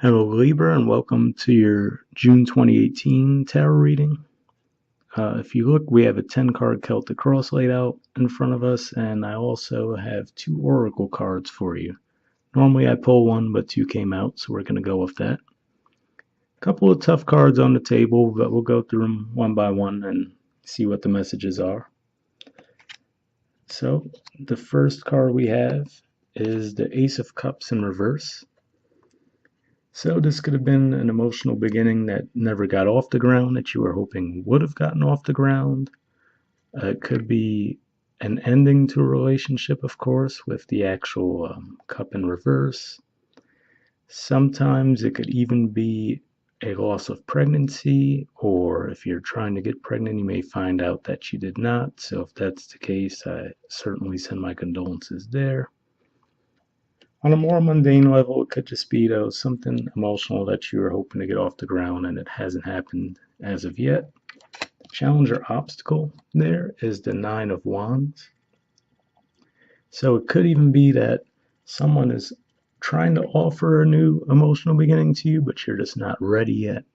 Hello, Libra, and welcome to your June 2018 tarot reading. If you look, we have a 10-card Celtic cross laid out in front of us, and I also have two oracle cards for you. Normally I pull one, but two came out, so we're going to go with that. A couple of tough cards on the table, but we'll go through them one by one and see what the messages are. So, the first card we have is the Ace of Cups in reverse. So this could have been an emotional beginning that never got off the ground that you were hoping would have gotten off the ground. It could be an ending to a relationship, of course, with the actual cup in reverse. Sometimes it could even be a loss of pregnancy, or if you're trying to get pregnant, you may find out that you did not. So if that's the case, I certainly send my condolences there. On a more mundane level, it could just be something emotional that you were hoping to get off the ground and it hasn't happened as of yet. Challenge or obstacle there is the Nine of Wands. So it could even be that someone is trying to offer a new emotional beginning to you, but you're just not ready yet.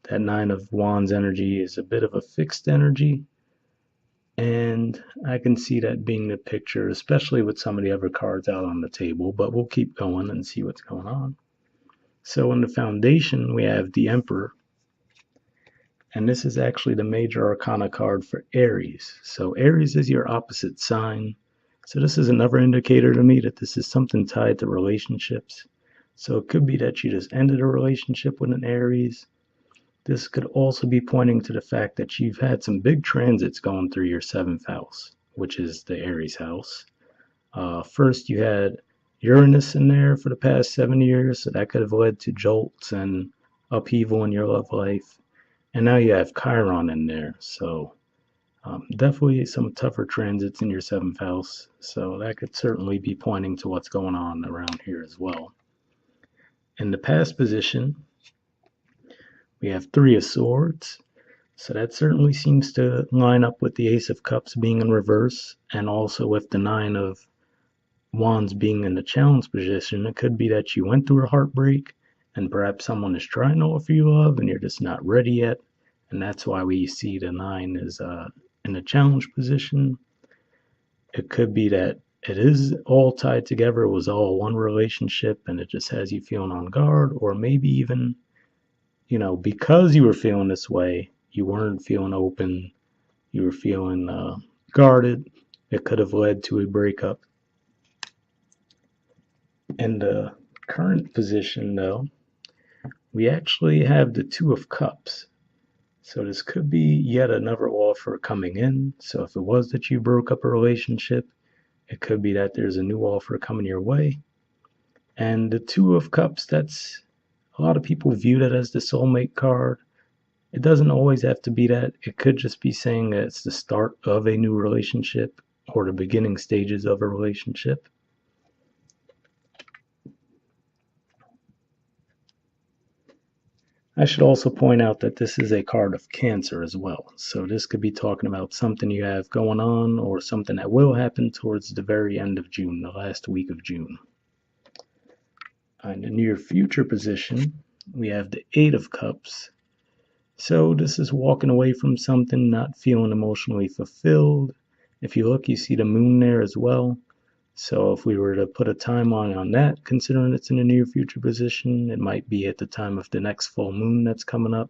That Nine of Wands energy is a bit of a fixed energy, and I can see that being the picture, especially with some of the other cards out on the table, but we'll keep going and see what's going on. So in the foundation, we have the Emperor, and this is actually the major arcana card for Aries. So Aries is your opposite sign. So this is another indicator to me that this is something tied to relationships. So it could be that you just ended a relationship with an Aries. This could also be pointing to the fact that you've had some big transits going through your 7th house, which is the Aries house. First, you had Uranus in there for the past 7 years, so that could have led to jolts and upheaval in your love life. And now you have Chiron in there, so definitely some tougher transits in your 7th house. So that could certainly be pointing to what's going on around here as well. In the past position, we have Three of Swords, so that certainly seems to line up with the Ace of Cups being in reverse, and also with the Nine of Wands being in the challenge position. It could be that you went through a heartbreak, and perhaps someone is trying to offer you love, and you're just not ready yet, and that's why we see the Nine is in the challenge position. It could be that it is all tied together, it was all one relationship, and it just has you feeling on guard, or maybe even because you were feeling this way, you weren't feeling open, you were feeling guarded. It could have led to a breakup. In the current position, though, we actually have the Two of Cups. So this could be yet another offer coming in. So if it was that you broke up a relationship, it could be that there's a new offer coming your way. And the Two of Cups, that's a lot of people view that as the soulmate card. It doesn't always have to be that. It could just be saying that it's the start of a new relationship or the beginning stages of a relationship. I should also point out that this is a card of Cancer as well. So this could be talking about something you have going on or something that will happen towards the very end of June, the last week of June. In the near future position, we have the Eight of Cups. So this is walking away from something, not feeling emotionally fulfilled. If you look, you see the moon there as well. So if we were to put a timeline on that, considering it's in the near future position, it might be at the time of the next full moon that's coming up.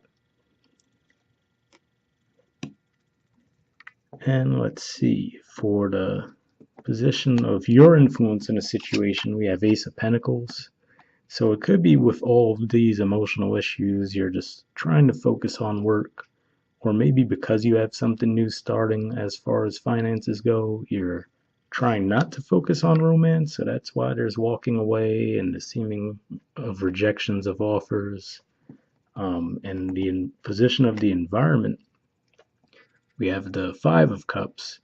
And let's see, for the position of your influence in a situation, we have Ace of Pentacles. So it could be with all of these emotional issues, you're just trying to focus on work, or maybe because you have something new starting as far as finances go, you're trying not to focus on romance, so that's why there's walking away and the seeming of rejections of offers. And the position of the environment, we have the Five of Cups.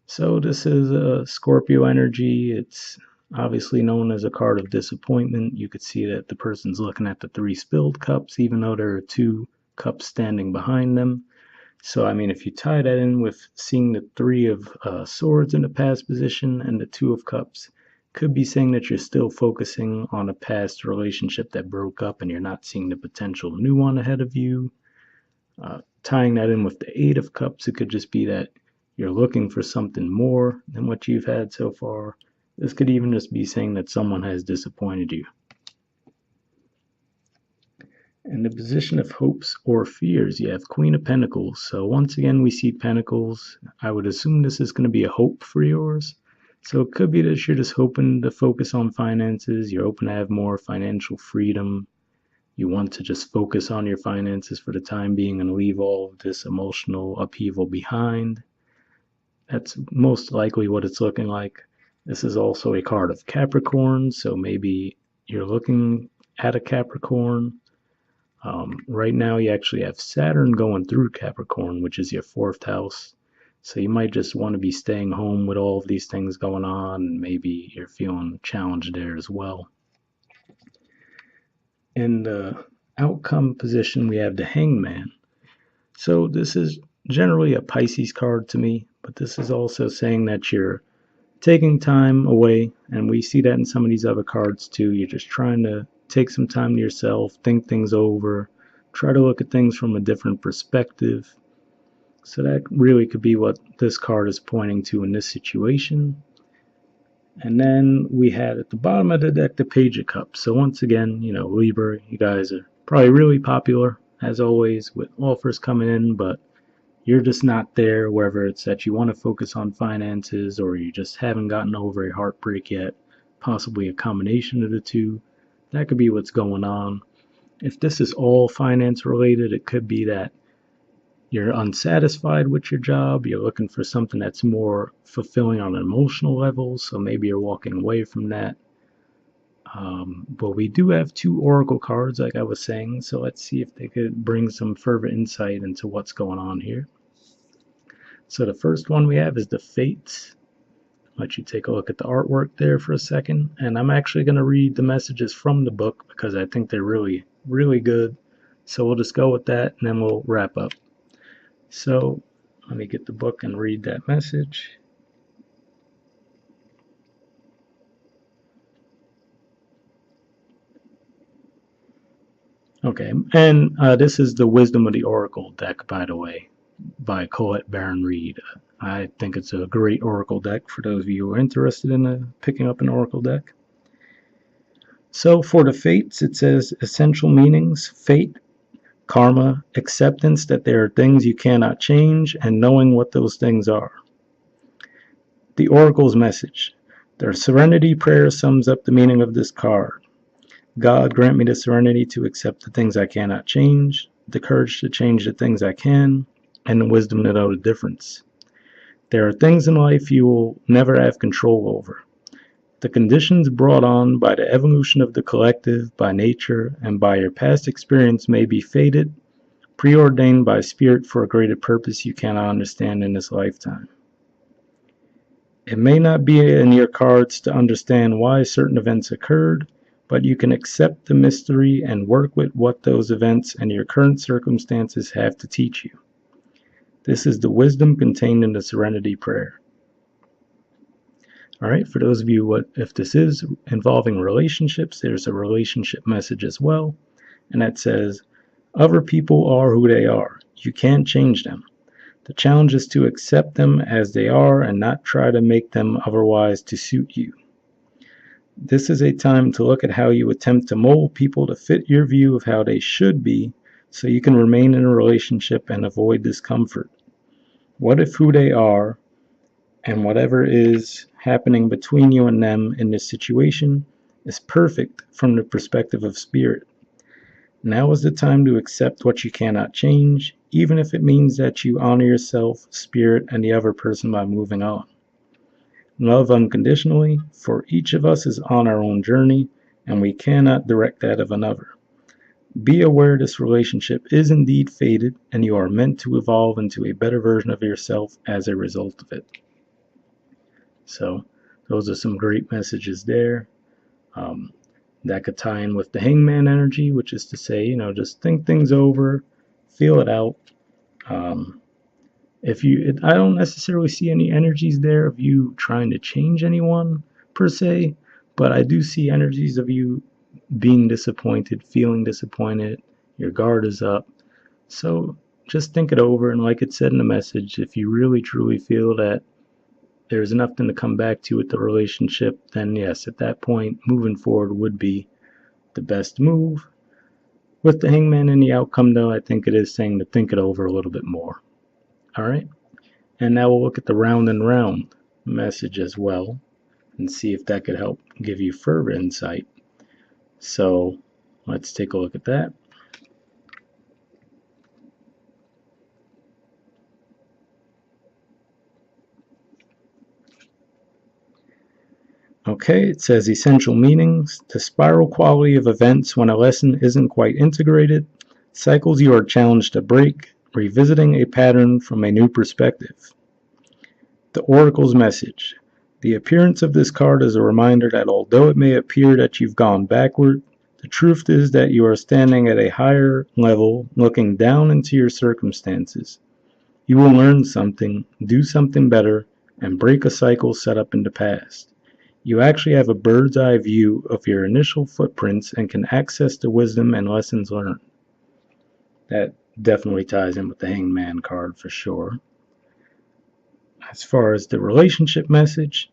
So this is a Scorpio energy. It's obviously known as a card of disappointment. You could see that the person's looking at the three spilled cups, even though there are two cups standing behind them. So, I mean, if you tie that in with seeing the Three of Swords in the past position and the Two of Cups, could be saying that you're still focusing on a past relationship that broke up and you're not seeing the potential new one ahead of you. Tying that in with the Eight of Cups, it could just be that you're looking for something more than what you've had so far. This could even just be saying that someone has disappointed you. In the position of hopes or fears, you have Queen of Pentacles. So once again, we see Pentacles. I would assume this is going to be a hope for yours. So it could be that you're just hoping to focus on finances. You're hoping to have more financial freedom. You want to just focus on your finances for the time being and leave all of this emotional upheaval behind. That's most likely what it's looking like. This is also a card of Capricorn, so maybe you're looking at a Capricorn. Right now, you actually have Saturn going through Capricorn, which is your 4th house. So you might just want to be staying home with all of these things going on, and maybe you're feeling challenged there as well. In the outcome position, we have the Hangman. So this is generally a Pisces card to me, but this is also saying that you're taking time away, and we see that in some of these other cards too. You're just trying to take some time to yourself, think things over, try to look at things from a different perspective. So that really could be what this card is pointing to in this situation. And then we had at the bottom of the deck the Page of Cups. So once again, Libra, you guys are probably really popular, as always, with offers coming in, but you're just not there, wherever it's that you want to focus on finances, or you just haven't gotten over a heartbreak yet, possibly a combination of the two. That could be what's going on. If this is all finance related, it could be that you're unsatisfied with your job. You're looking for something that's more fulfilling on an emotional level, so maybe you're walking away from that. But we do have 2 oracle cards, like I was saying, so let's see if they could bring some further insight into what's going on here. So the first one we have is the Fates. Let you take a look at the artwork there for a second, and I'm actually going to read the messages from the book because I think they're really, really good. So we'll just go with that, and then we'll wrap up. So let me get the book and read that message. Okay, and this is the Wisdom of the Oracle deck, by the way, by Colette Baron Reed. I think it's a great oracle deck for those of you who are interested in picking up an oracle deck. So for the Fates, it says essential meanings: fate, karma, acceptance that there are things you cannot change, and knowing what those things are. The oracle's message: the Serenity Prayer sums up the meaning of this card. God, grant me the serenity to accept the things I cannot change, the courage to change the things I can, and the wisdom to know the difference. There are things in life you will never have control over. The conditions brought on by the evolution of the collective, by nature, and by your past experience may be fated, preordained by spirit for a greater purpose you cannot understand in this lifetime. It may not be in your cards to understand why certain events occurred, but you can accept the mystery and work with what those events and your current circumstances have to teach you. This is the wisdom contained in the Serenity Prayer. All right, for those of you, if this is involving relationships, there's a relationship message as well, and that says, other people are who they are. You can't change them. The challenge is to accept them as they are and not try to make them otherwise to suit you. This is a time to look at how you attempt to mold people to fit your view of how they should be, so you can remain in a relationship and avoid discomfort. What if who they are and whatever is happening between you and them in this situation is perfect from the perspective of spirit? Now is the time to accept what you cannot change, even if it means that you honor yourself, spirit, and the other person by moving on. Love unconditionally, for each of us is on our own journey, and we cannot direct that of another. Be aware this relationship is indeed fated, and you are meant to evolve into a better version of yourself as a result of it. So, those are some great messages there. That could tie in with the Hangman energy, which is to say, just think things over, feel it out. I don't necessarily see any energies there of you trying to change anyone per se, But I do see energies of you being disappointed, feeling disappointed, your guard is up. So just think it over, and like it said in the message, if you really truly feel that there's nothing to come back to with the relationship, then yes, at that point, moving forward would be the best move. With the Hangman and the outcome, though, I think it is saying to think it over a little bit more. Alright? And now we'll look at the round and round message as well and see if that could help give you further insight. So let's take a look at that. Okay, it says essential meanings, the spiral quality of events when a lesson isn't quite integrated, cycles you are challenged to break, revisiting a pattern from a new perspective. The Oracle's message. The appearance of this card is a reminder that although it may appear that you've gone backward, the truth is that you are standing at a higher level, looking down into your circumstances. You will learn something, do something better, and break a cycle set up in the past. You actually have a bird's eye view of your initial footprints and can access the wisdom and lessons learned. That definitely ties in with the Hangman card for sure. As far as the relationship message,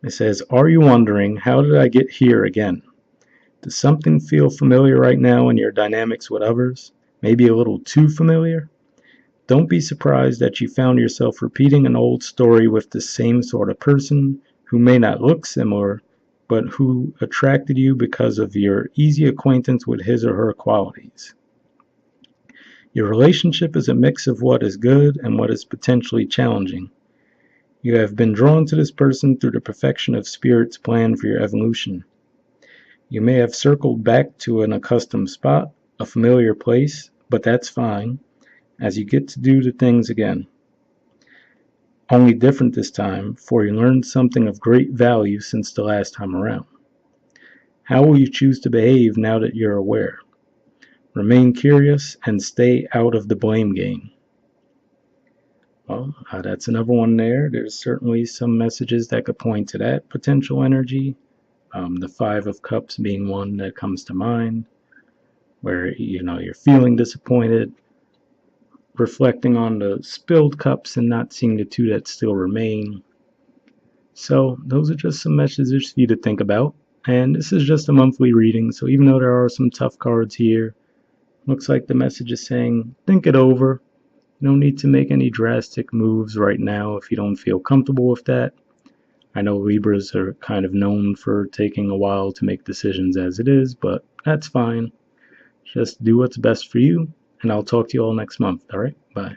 it says, are you wondering, how did I get here again? Does something feel familiar right now in your dynamics with others? Maybe a little too familiar? Don't be surprised that you found yourself repeating an old story with the same sort of person who may not look similar, but who attracted you because of your easy acquaintance with his or her qualities. Your relationship is a mix of what is good and what is potentially challenging. You have been drawn to this person through the perfection of Spirit's plan for your evolution. You may have circled back to an accustomed spot, a familiar place, but that's fine, as you get to do the things again. Only different this time, for you learned something of great value since the last time around. How will you choose to behave now that you're aware? Remain curious and stay out of the blame game. Well, that's another one there. There's certainly some messages that could point to that potential energy. The Five of Cups being one that comes to mind, where you're feeling disappointed, reflecting on the spilled cups and not seeing the two that still remain. So those are just some messages for you to think about. And this is just a monthly reading, so even though there are some tough cards here, looks like the message is saying think it over. You don't need to make any drastic moves right now if you don't feel comfortable with that. I know Libras are kind of known for taking a while to make decisions as it is, but that's fine. Just do what's best for you, and I'll talk to you all next month. All right? Bye.